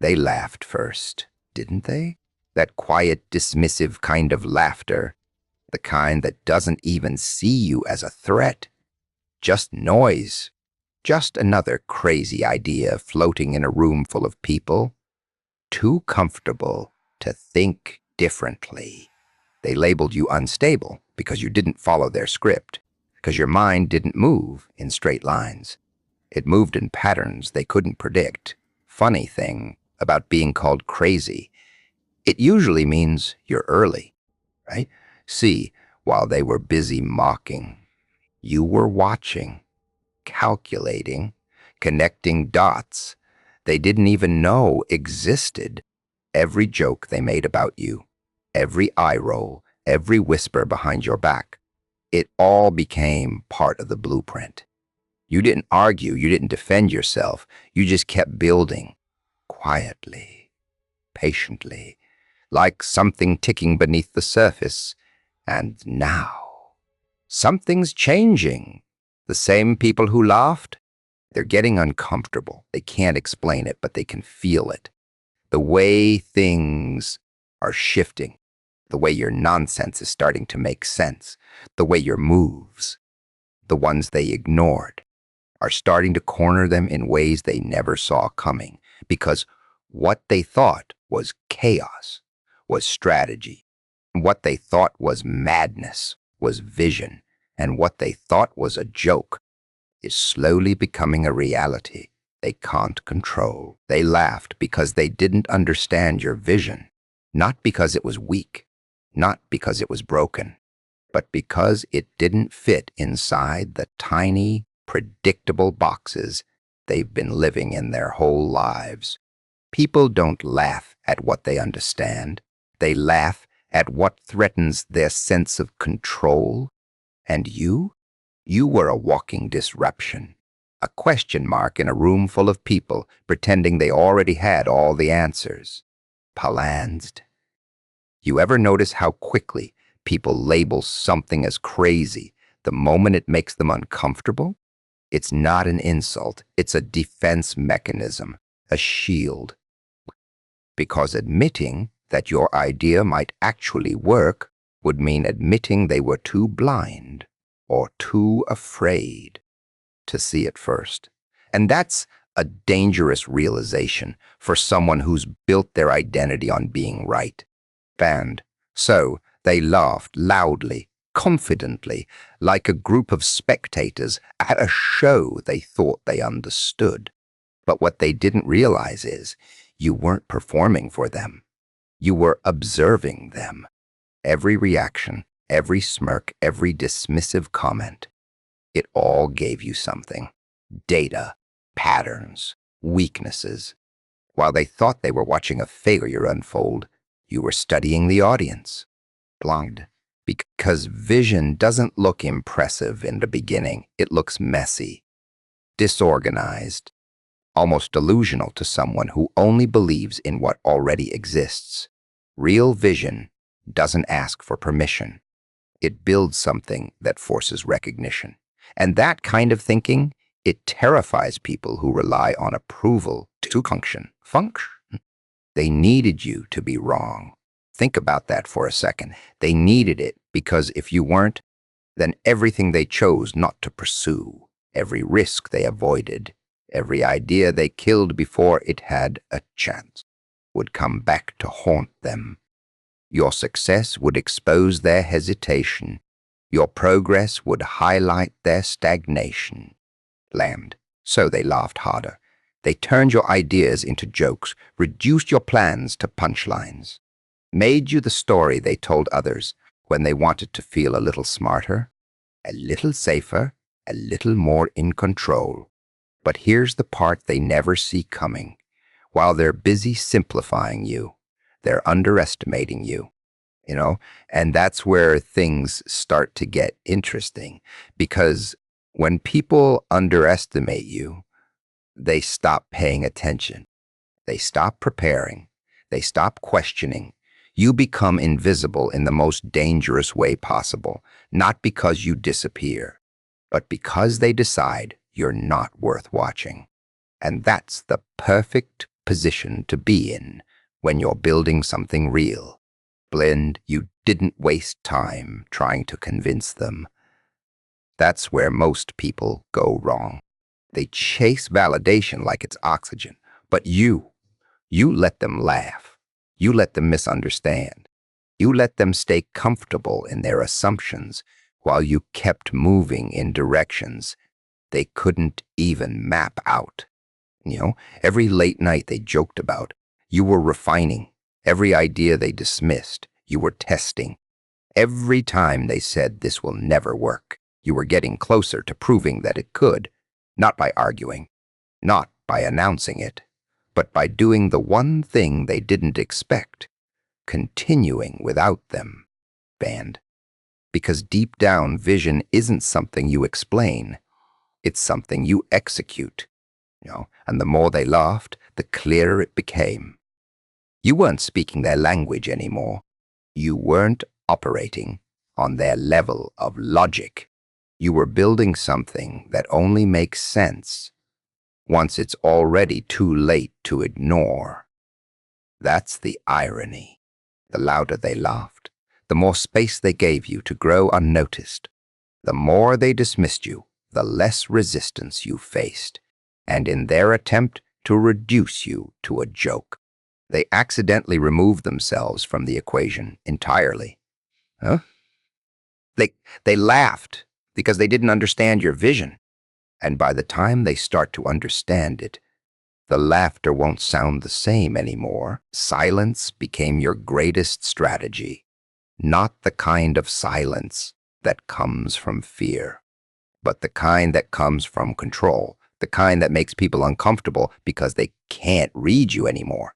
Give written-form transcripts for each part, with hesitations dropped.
They laughed first, didn't they? That quiet, dismissive kind of laughter, the kind that doesn't even see you as a threat. Just noise. Just another crazy idea floating in a room full of people. Too comfortable to think differently. They labeled you unstable because you didn't follow their script, because your mind didn't move in straight lines. It moved in patterns they couldn't predict. Funny thing about being called crazy, it usually means you're early, right? See, while they were busy mocking, you were watching, calculating, connecting dots they didn't even know existed. Every joke they made about you, every eye roll, every whisper behind your back, it all became part of the blueprint. You didn't argue, you didn't defend yourself, you just kept building, quietly, patiently, like something ticking beneath the surface. And now, something's changing. The same people who laughed, they're getting uncomfortable. They can't explain it, but they can feel it. The way things are shifting, the way your nonsense is starting to make sense, the way your moves, the ones they ignored, are starting to corner them in ways they never saw coming, because what they thought was chaos was strategy. What they thought was madness was vision. And what they thought was a joke is slowly becoming a reality they can't control. They laughed because they didn't understand your vision, not because it was weak, not because it was broken, but because it didn't fit inside the tiny, predictable boxes they've been living in their whole lives. People don't laugh at what they understand. They laugh at what threatens their sense of control. And you were a walking disruption, a question mark in a room full of people pretending they already had all the answers. Palanced. You ever notice how quickly people label something as crazy the moment it makes them uncomfortable? It's not an insult, it's a defense mechanism, a shield. Because admitting that your idea might actually work would mean admitting they were too blind or too afraid to see it first. And that's a dangerous realization for someone who's built their identity on being right. And so they laughed loudly, confidently, like a group of spectators at a show they thought they understood. But what they didn't realize is you weren't performing for them. You were observing them. Every reaction, every smirk, every dismissive comment, it all gave you something. Data, patterns, weaknesses. While they thought they were watching a failure unfold, you were studying the audience. Blind. Because vision doesn't look impressive in the beginning. It looks messy, disorganized, almost delusional to someone who only believes in what already exists. Real vision doesn't ask for permission. It builds something that forces recognition. And that kind of thinking, it terrifies people who rely on approval to function. They needed you to be wrong. Think about that for a second. They needed it because if you weren't, then everything they chose not to pursue, every risk they avoided, every idea they killed before it had a chance, would come back to haunt them. Your success would expose their hesitation. Your progress would highlight their stagnation. So they laughed harder. They turned your ideas into jokes, reduced your plans to punchlines, made you the story they told others when they wanted to feel a little smarter, a little safer, a little more in control. But here's the part they never see coming. While they're busy simplifying you, they're underestimating you, and that's where things start to get interesting, because when people underestimate you, they stop paying attention. They stop preparing. They stop questioning. You become invisible in the most dangerous way possible, not because you disappear, but because they decide you're not worth watching. And that's the perfect position to be in when you're building something real. Blend, you didn't waste time trying to convince them. That's where most people go wrong. They chase validation like it's oxygen, but you let them laugh. You let them misunderstand. You let them stay comfortable in their assumptions while you kept moving in directions they couldn't even map out. Every late night they joked about, you were refining. Every idea they dismissed, you were testing. Every time they said this will never work, you were getting closer to proving that it could, not by arguing, not by announcing it, but by doing the one thing they didn't expect, continuing without them. Band. Because deep down, vision isn't something you explain, it's something you execute. And the more they laughed, the clearer it became. You weren't speaking their language anymore. You weren't operating on their level of logic. You were building something that only makes sense once it's already too late to ignore. That's the irony. The louder they laughed, the more space they gave you to grow unnoticed. The more they dismissed you, the less resistance you faced. And in their attempt to reduce you to a joke, they accidentally removed themselves from the equation entirely. Huh? They laughed because they didn't understand your vision. And by the time they start to understand it, the laughter won't sound the same anymore. Silence became your greatest strategy, not the kind of silence that comes from fear, but the kind that comes from control, the kind that makes people uncomfortable because they can't read you anymore.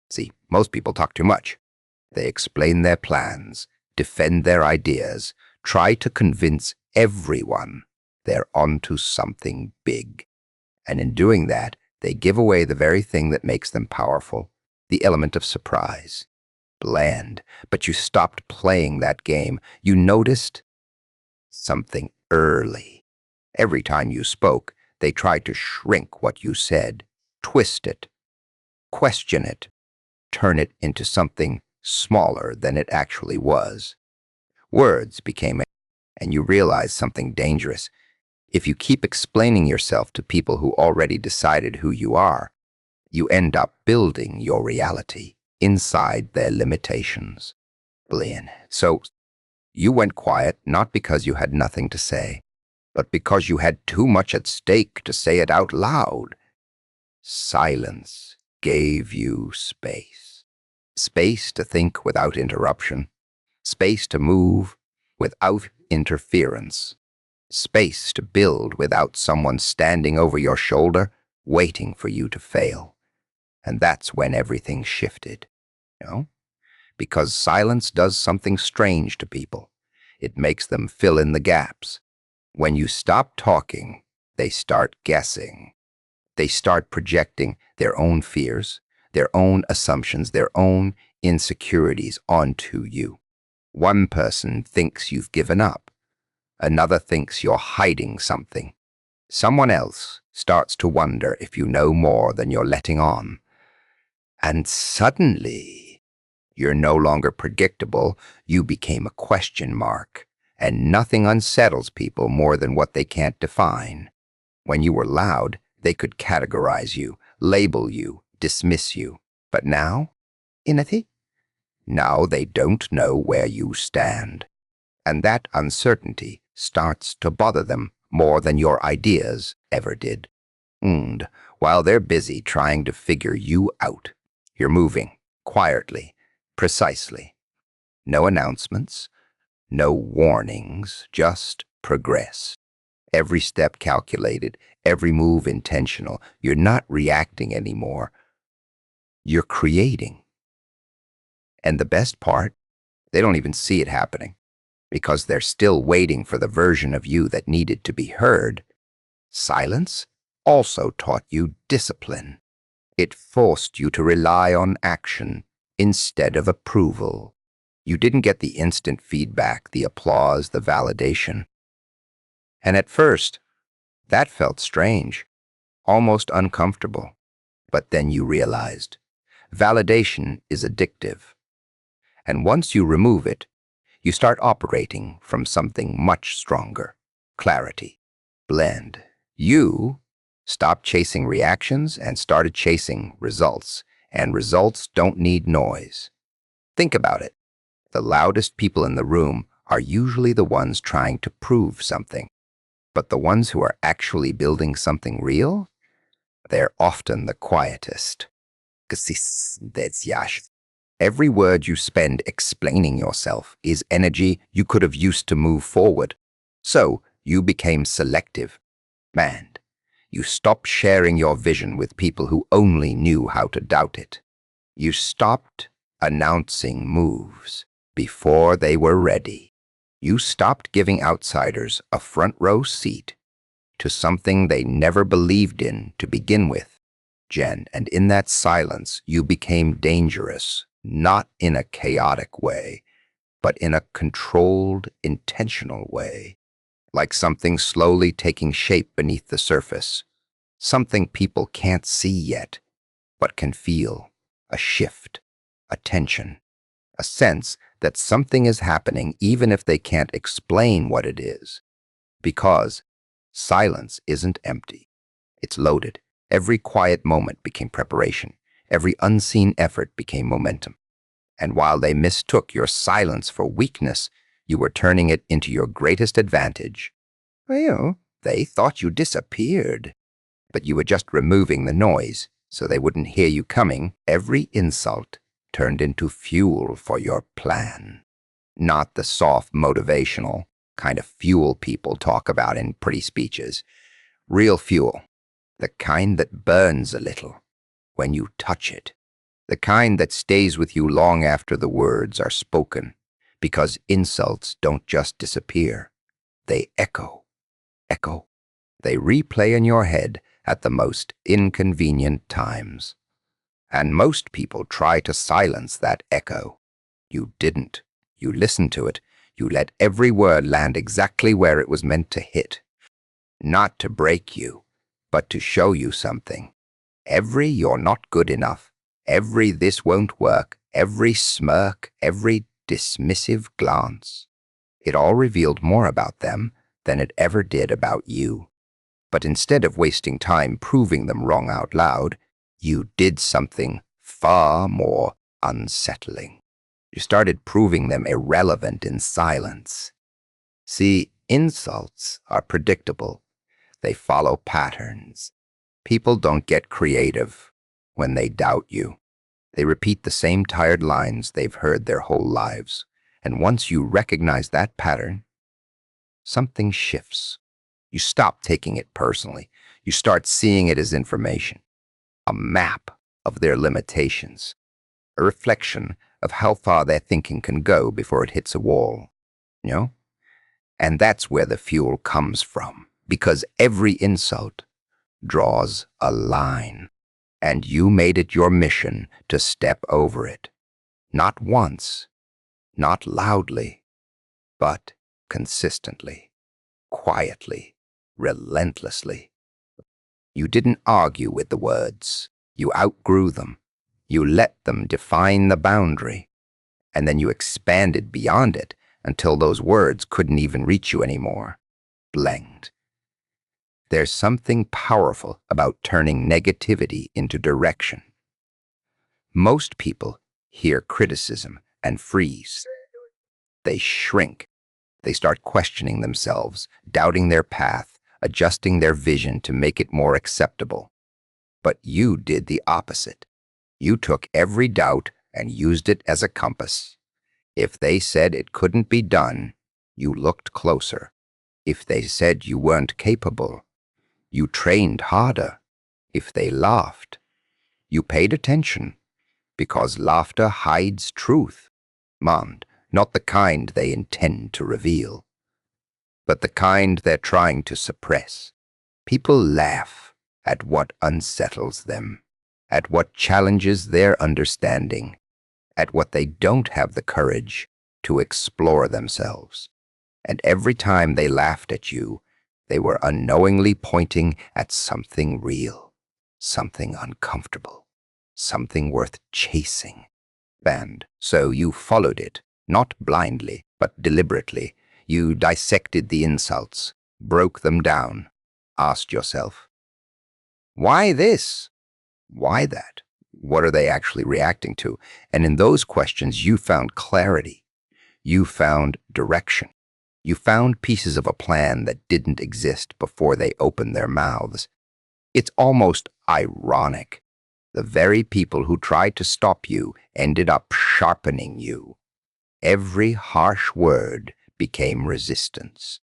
See, most people talk too much. They explain their plans, defend their ideas, try to convince everyone they're onto something big. And in doing that, they give away the very thing that makes them powerful, the element of surprise. Bland, but you stopped playing that game. You noticed something early. Every time you spoke, they tried to shrink what you said, twist it, question it, turn it into something smaller than it actually was. Words became, and you realized something dangerous. If you keep explaining yourself to people who already decided who you are, you end up building your reality inside their limitations. Blaine. So you went quiet not because you had nothing to say, but because you had too much at stake to say it out loud. Silence gave you space. Space to think without interruption. Space to move without interference. Space to build without someone standing over your shoulder, waiting for you to fail. And that's when everything shifted. Because silence does something strange to people. It makes them fill in the gaps. When you stop talking, they start guessing. They start projecting their own fears, their own assumptions, their own insecurities onto you. One person thinks you've given up. Another thinks you're hiding something. Someone else starts to wonder if you know more than you're letting on. And suddenly, you're no longer predictable. You became a question mark. And nothing unsettles people more than what they can't define. When you were loud, they could categorize you, label you, dismiss you. But now, Inati? Now they don't know where you stand. And that uncertainty starts to bother them more than your ideas ever did. And while they're busy trying to figure you out, you're moving, quietly, precisely. No announcements, no warnings, just progress. Every step calculated, every move intentional. You're not reacting anymore. You're creating. And the best part, they don't even see it happening because they're still waiting for the version of you that needed to be heard. Silence also taught you discipline. It forced you to rely on action instead of approval. You didn't get the instant feedback, the applause, the validation. And at first, that felt strange, almost uncomfortable. But then you realized validation is addictive. And once you remove it, you start operating from something much stronger: clarity. Blend. You stopped chasing reactions and started chasing results. And results don't need noise. Think about it. The loudest people in the room are usually the ones trying to prove something. But the ones who are actually building something real, they're often the quietest. Every word you spend explaining yourself is energy you could have used to move forward. So you became selective. Man, you stopped sharing your vision with people who only knew how to doubt it. You stopped announcing moves before they were ready. You stopped giving outsiders a front row seat to something they never believed in to begin with, Jen. And in that silence, you became dangerous, not in a chaotic way, but in a controlled, intentional way, like something slowly taking shape beneath the surface, something people can't see yet, but can feel: a shift, a tension, a sense that something is happening even if they can't explain what it is. Because silence isn't empty. It's loaded. Every quiet moment became preparation. Every unseen effort became momentum. And while they mistook your silence for weakness, you were turning it into your greatest advantage. Well, they thought you disappeared, but you were just removing the noise so they wouldn't hear you coming. Every insult turned into fuel for your plan. Not the soft, motivational kind of fuel people talk about in pretty speeches. Real fuel, the kind that burns a little when you touch it, the kind that stays with you long after the words are spoken, because insults don't just disappear. They echo. They replay in your head at the most inconvenient times. And most people try to silence that echo. You didn't. You listened to it. You let every word land exactly where it was meant to hit. Not to break you, but to show you something. Every "you're not good enough," every "this won't work," every smirk, every dismissive glance. It all revealed more about them than it ever did about you. But instead of wasting time proving them wrong out loud, you did something far more unsettling. You started proving them irrelevant in silence. See, insults are predictable. They follow patterns. People don't get creative when they doubt you. They repeat the same tired lines they've heard their whole lives. And once you recognize that pattern, something shifts. You stop taking it personally. You start seeing it as information, a map of their limitations, a reflection of how far their thinking can go before it hits a wall. You know? And that's where the fuel comes from, because every insult draws a line, and you made it your mission to step over it. Not once, not loudly, but consistently, quietly, relentlessly. You didn't argue with the words. You outgrew them. You let them define the boundary, and then you expanded beyond it until those words couldn't even reach you anymore. Blend. There's something powerful about turning negativity into direction. Most people hear criticism and freeze. They shrink. They start questioning themselves, doubting their path, adjusting their vision to make it more acceptable. But you did the opposite. You took every doubt and used it as a compass. If they said it couldn't be done, you looked closer. If they said you weren't capable, you trained harder. If they laughed, you paid attention, because laughter hides truth. Mond, not the kind they intend to reveal, but the kind they're trying to suppress. People laugh at what unsettles them, at what challenges their understanding, at what they don't have the courage to explore themselves. And every time they laughed at you, they were unknowingly pointing at something real. something uncomfortable, something worth chasing. And so you followed it, not blindly, but deliberately. You dissected the insults, broke them down, asked yourself, why this? Why that? What are they actually reacting to? And in those questions, you found clarity. You found direction. You found pieces of a plan that didn't exist before they opened their mouths. It's almost ironic. The very people who tried to stop you ended up sharpening you. Every harsh word became resistance.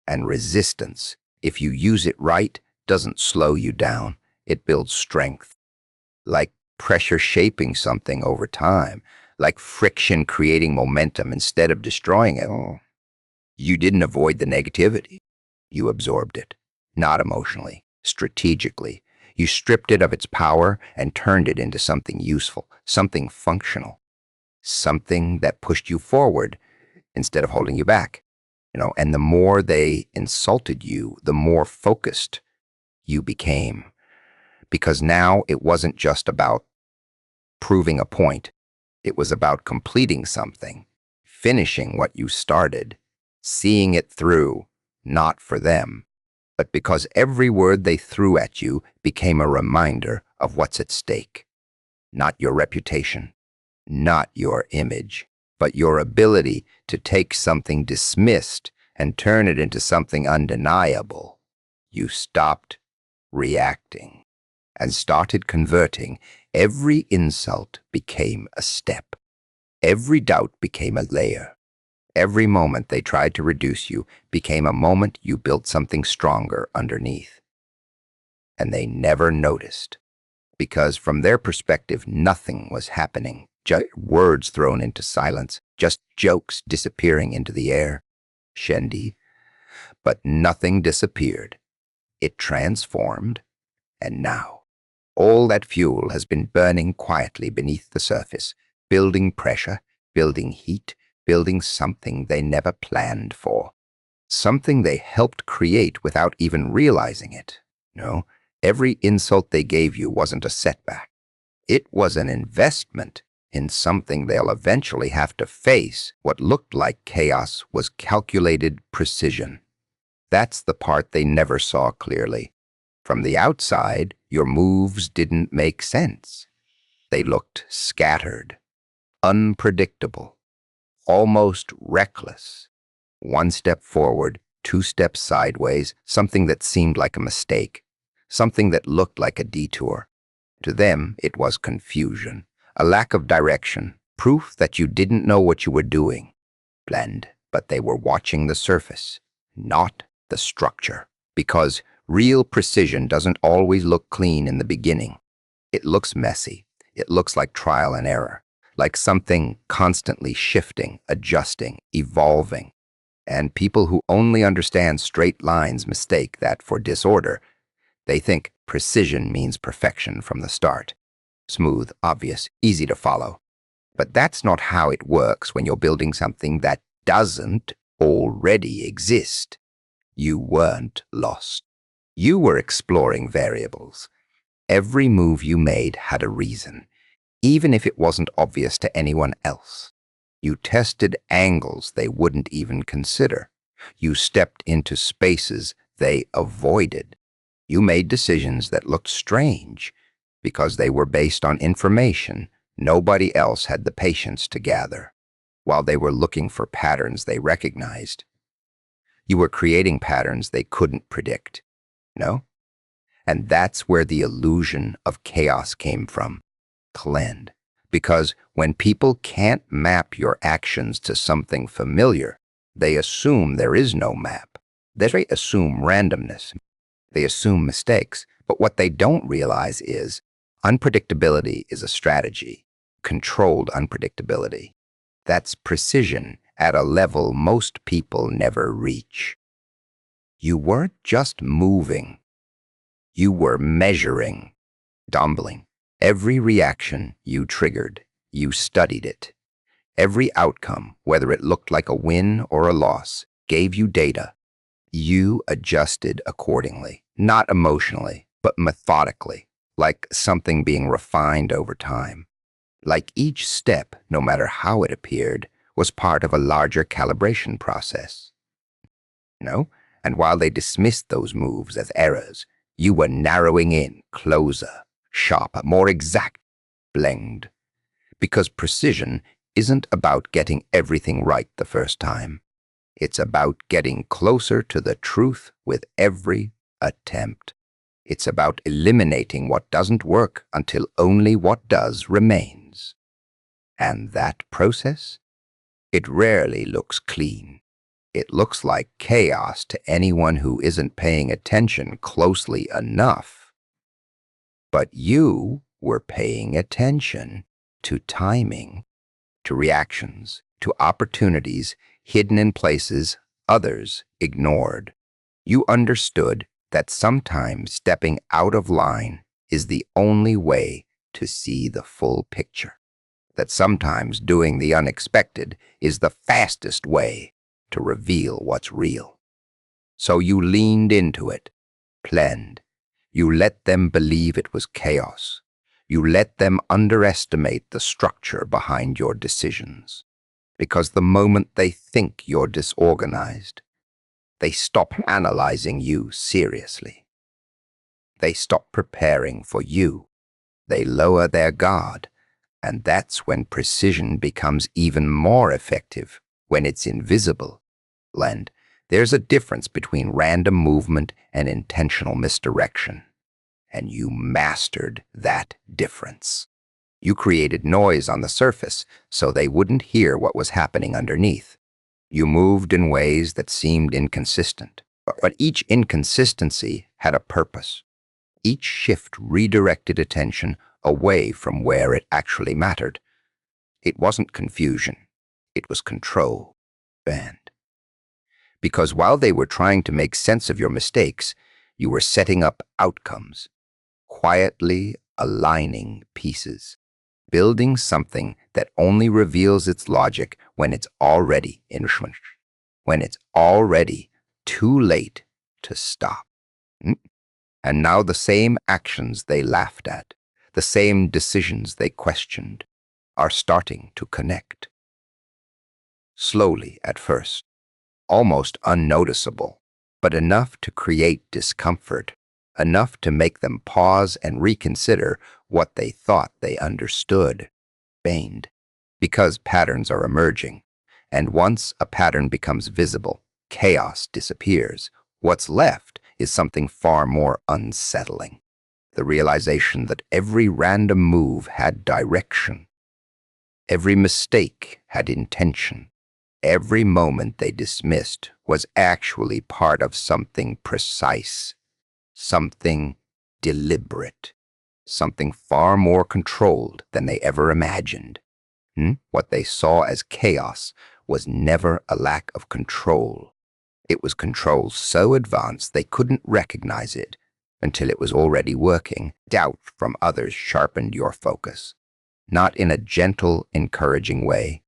And resistance, if you use it right, doesn't slow you down. It builds strength. Like pressure shaping something over time, like friction creating momentum instead of destroying it. Oh, you didn't avoid the negativity. You absorbed it, not emotionally, strategically. You stripped it of its power and turned it into something useful, something functional, something that pushed you forward instead of holding you back. And the more they insulted you, the more focused you became. Because now it wasn't just about proving a point. It was about completing something, finishing what you started, seeing it through, not for them, but because every word they threw at you became a reminder of what's at stake. Not your reputation, not your image, but your ability to take something dismissed and turn it into something undeniable. You stopped reacting and started converting. Every insult became a step. Every doubt became a layer. Every moment they tried to reduce you became a moment you built something stronger underneath. And they never noticed, because from their perspective, nothing was happening. Just words thrown into silence, just jokes disappearing into the air. Shendi. But nothing disappeared. It transformed, and now all that fuel has been burning quietly beneath the surface, building pressure, building heat, building something they never planned for. Something they helped create without even realizing it. No, every insult they gave you wasn't a setback. It was an investment in something they'll eventually have to face. What looked like chaos was calculated precision. That's the part they never saw clearly. From the outside, your moves didn't make sense. They looked scattered, unpredictable, almost reckless. One step forward, two steps sideways, something that seemed like a mistake, something that looked like a detour. To them, it was confusion, a lack of direction, proof that you didn't know what you were doing. Blend, but they were watching the surface, not the structure, because real precision doesn't always look clean in the beginning. It looks messy. It looks like trial and error, like something constantly shifting, adjusting, evolving. And people who only understand straight lines mistake that for disorder. They think precision means perfection from the start. Smooth, obvious, easy to follow. But that's not how it works when you're building something that doesn't already exist. You weren't lost. You were exploring variables. Every move you made had a reason, even if it wasn't obvious to anyone else. You tested angles they wouldn't even consider. You stepped into spaces they avoided. You made decisions that looked strange because they were based on information nobody else had the patience to gather, while they were looking for patterns they recognized. You were creating patterns they couldn't predict. No? And that's where the illusion of chaos came from. Cleanse. Because when people can't map your actions to something familiar, they assume there is no map. They assume randomness. They assume mistakes. But what they don't realize is unpredictability is a strategy, controlled unpredictability. That's precision at a level most people never reach. You weren't just moving. You were measuring, dumbling. Every reaction you triggered, you studied it. Every outcome, whether it looked like a win or a loss, gave you data. You adjusted accordingly, not emotionally, but methodically, like something being refined over time. Like each step, no matter how it appeared, was part of a larger calibration process. No? And while they dismissed those moves as errors, you were narrowing in, closer, sharper, more exact, blend. Because precision isn't about getting everything right the first time. It's about getting closer to the truth with every attempt. It's about eliminating what doesn't work until only what does remains. And that process? It rarely looks clean. It looks like chaos to anyone who isn't paying attention closely enough. But you were paying attention to timing, to reactions, to opportunities hidden in places others ignored. You understood that sometimes stepping out of line is the only way to see the full picture. That sometimes doing the unexpected is the fastest way to reveal what's real. So you leaned into it, planned. You let them believe it was chaos. You let them underestimate the structure behind your decisions. Because the moment they think you're disorganized, they stop analyzing you seriously. They stop preparing for you. They lower their guard. And that's when precision becomes even more effective, when it's invisible. And there's a difference between random movement and intentional misdirection. And you mastered that difference. You created noise on the surface so they wouldn't hear what was happening underneath. You moved in ways that seemed inconsistent. But each inconsistency had a purpose. Each shift redirected attention away from where it actually mattered. It wasn't confusion. It was control. And because while they were trying to make sense of your mistakes, you were setting up outcomes, quietly aligning pieces, building something that only reveals its logic when it's already entrenched, when it's already too late to stop. And now the same actions they laughed at, the same decisions they questioned, are starting to connect. Slowly at first, almost unnoticeable, but enough to create discomfort, enough to make them pause and reconsider what they thought they understood. Baned. Because patterns are emerging, and once a pattern becomes visible, chaos disappears. What's left is something far more unsettling. The realization that every random move had direction. Every mistake had intention. Every moment they dismissed was actually part of something precise, something deliberate, something far more controlled than they ever imagined. What they saw as chaos was never a lack of control. It was control so advanced they couldn't recognize it until it was already working. Doubt from others sharpened your focus, not in a gentle, encouraging way,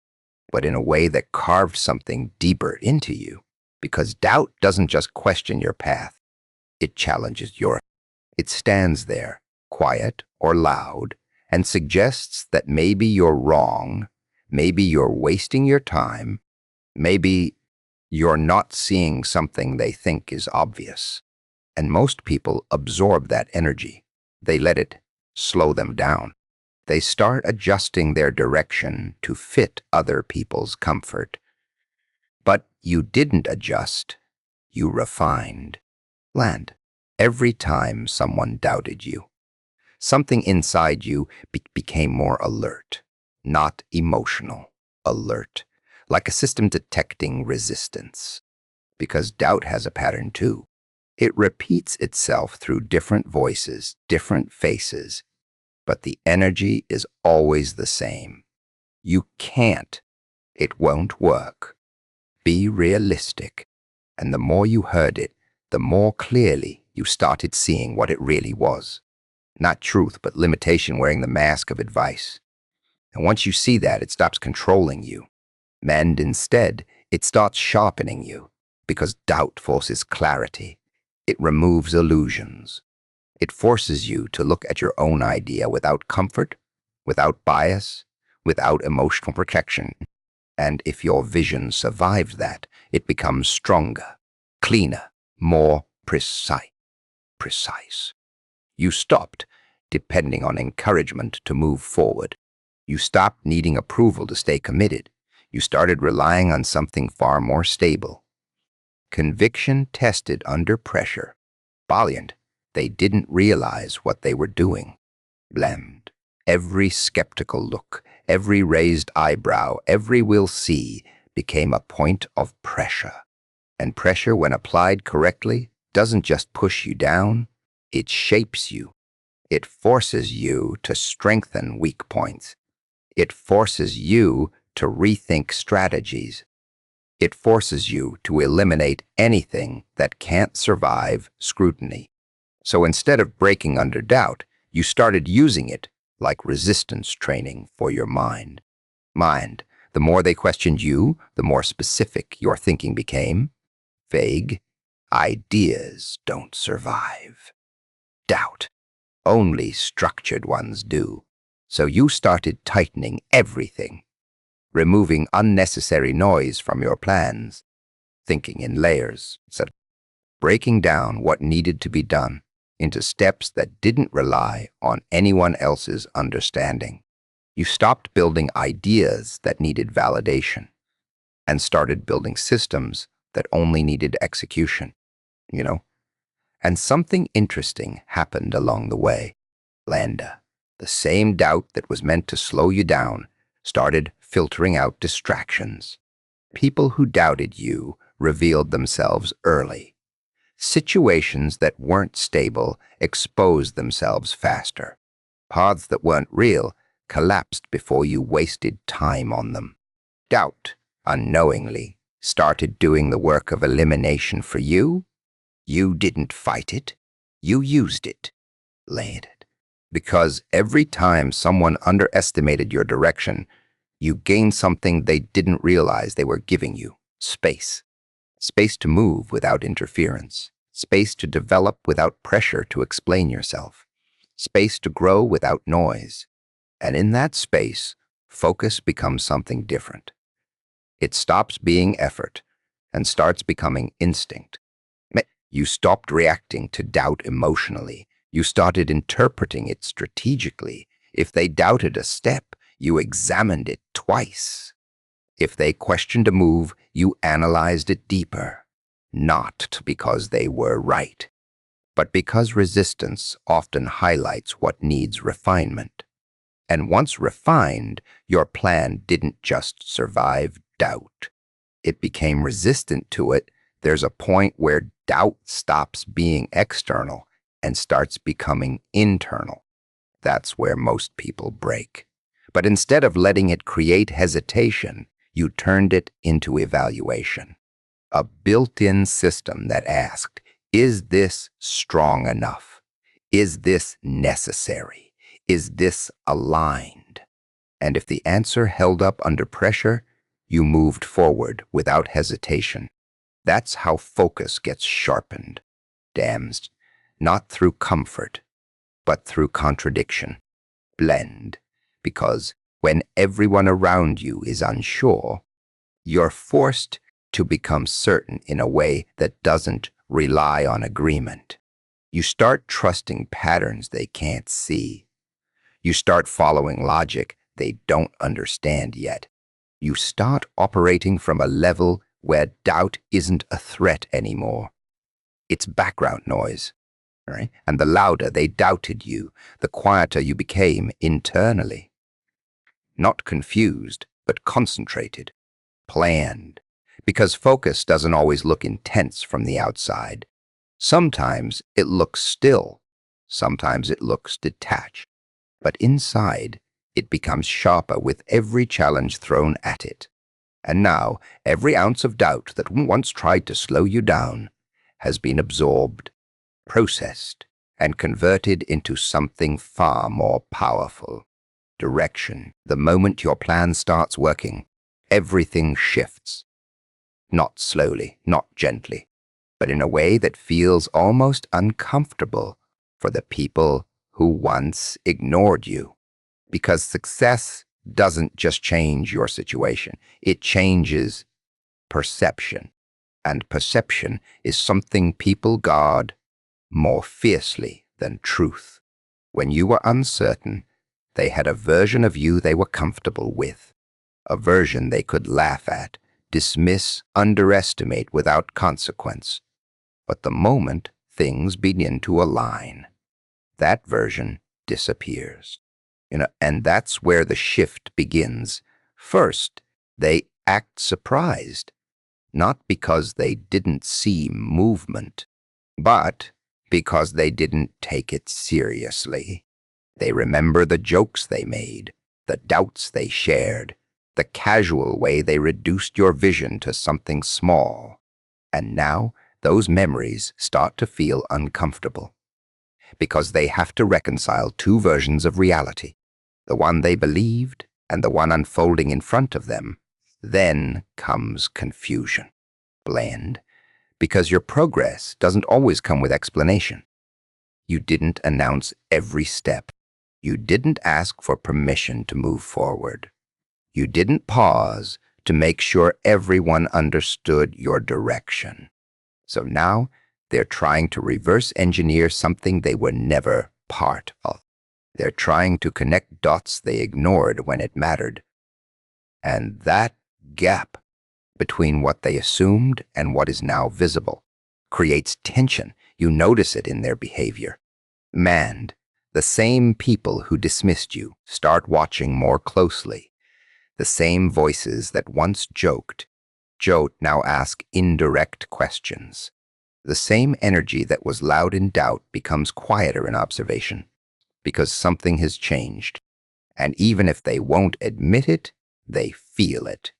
but in a way that carved something deeper into you. Because doubt doesn't just question your path, it challenges your. It stands there, quiet or loud, and suggests that maybe you're wrong, maybe you're wasting your time, maybe you're not seeing something they think is obvious. And most people absorb that energy. They let it slow them down. They start adjusting their direction to fit other people's comfort. But you didn't adjust, you refined. Land. Every time someone doubted you, something inside you became more alert, not emotional, alert, like a system detecting resistance. Because doubt has a pattern too. It repeats itself through different voices, different faces, but the energy is always the same. You can't. It won't work. Be realistic. And the more you heard it, the more clearly you started seeing what it really was. Not truth, but limitation wearing the mask of advice. And once you see that, it stops controlling you. And instead, it starts sharpening you, because doubt forces clarity. It removes illusions. It forces you to look at your own idea without comfort, without bias, without emotional protection. And if your vision survives that, it becomes stronger, cleaner, more precise. You stopped depending on encouragement to move forward. You stopped needing approval to stay committed. You started relying on something far more stable. Conviction tested under pressure. Valiant, they didn't realize what they were doing. Blamed. Every skeptical look, every raised eyebrow, every "we'll see" became a point of pressure. And pressure, when applied correctly, doesn't just push you down, it shapes you. It forces you to strengthen weak points. It forces you to rethink strategies. It forces you to eliminate anything that can't survive scrutiny. So instead of breaking under doubt, you started using it like resistance training for your mind. The more they questioned you, the more specific your thinking became. Vague ideas don't survive. Doubt. Only structured ones do. So you started tightening everything, removing unnecessary noise from your plans, thinking in layers, breaking down what needed to be done into steps that didn't rely on anyone else's understanding. You stopped building ideas that needed validation and started building systems that only needed execution, And something interesting happened along the way. Landa, the same doubt that was meant to slow you down, started filtering out distractions. People who doubted you revealed themselves early. Situations that weren't stable exposed themselves faster. Paths that weren't real collapsed before you wasted time on them. Doubt, unknowingly, started doing the work of elimination for you. You didn't fight it. You used it. Laid it. Because every time someone underestimated your direction, you gained something they didn't realize they were giving you: space. Space to move without interference. Space to develop without pressure to explain yourself. Space to grow without noise. And in that space, focus becomes something different. It stops being effort and starts becoming instinct. You stopped reacting to doubt emotionally. You started interpreting it strategically. If they doubted a step, you examined it twice. If they questioned a move, you analyzed it deeper. Not because they were right, but because resistance often highlights what needs refinement. And once refined, your plan didn't just survive doubt. It became resistant to it. There's a point where doubt stops being external and starts becoming internal. That's where most people break. But instead of letting it create hesitation, you turned it into evaluation. A built-in system that asked, is this strong enough? Is this necessary? Is this aligned? And if the answer held up under pressure, you moved forward without hesitation. That's how focus gets sharpened, damaged, not through comfort, but through contradiction. Blend, because when everyone around you is unsure, you're forced to become certain in a way that doesn't rely on agreement. You start trusting patterns they can't see. You start following logic they don't understand yet. You start operating from a level where doubt isn't a threat anymore. It's background noise, right? And the louder they doubted you, the quieter you became internally. Not confused, but concentrated, planned. Because focus doesn't always look intense from the outside. Sometimes it looks still. Sometimes it looks detached. But inside, it becomes sharper with every challenge thrown at it. And now, every ounce of doubt that once tried to slow you down has been absorbed, processed, and converted into something far more powerful. Direction. The moment your plan starts working, everything shifts. Not slowly, not gently, but in a way that feels almost uncomfortable. for the people who once ignored you. Because success doesn't just change your situation, it changes perception. And perception is something people guard more fiercely than truth. When you were uncertain, they had a version of you they were comfortable with, a version they could laugh at, dismiss, underestimate without consequence. But the moment things begin to align, that version disappears. And that's where the shift begins. First, they act surprised, not because they didn't see movement, but because they didn't take it seriously. They remember the jokes they made, the doubts they shared, the casual way they reduced your vision to something small. And now those memories start to feel uncomfortable because they have to reconcile two versions of reality, the one they believed and the one unfolding in front of them. Then comes confusion. Bland, because your progress doesn't always come with explanation. You didn't announce every step. You didn't ask for permission to move forward. You didn't pause to make sure everyone understood your direction. So now they're trying to reverse engineer something they were never part of. They're trying to connect dots they ignored when it mattered. And that gap between what they assumed and what is now visible creates tension. You notice it in their behavior. And the same people who dismissed you start watching more closely. The same voices that once joked now ask indirect questions. The same energy that was loud in doubt becomes quieter in observation because something has changed. And even if they won't admit it, they feel it.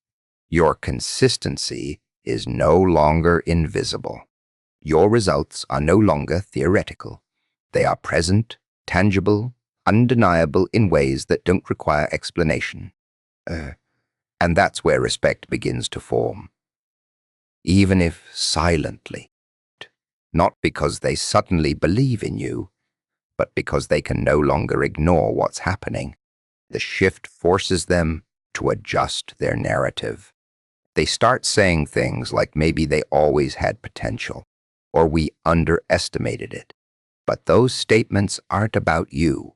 Your consistency is no longer invisible. Your results are no longer theoretical. They are present, tangible, undeniable in ways that don't require explanation. And that's where respect begins to form. Even if silently. Not because they suddenly believe in you, but because they can no longer ignore what's happening. The shift forces them to adjust their narrative. They start saying things like maybe they always had potential, or we underestimated it. But those statements aren't about you.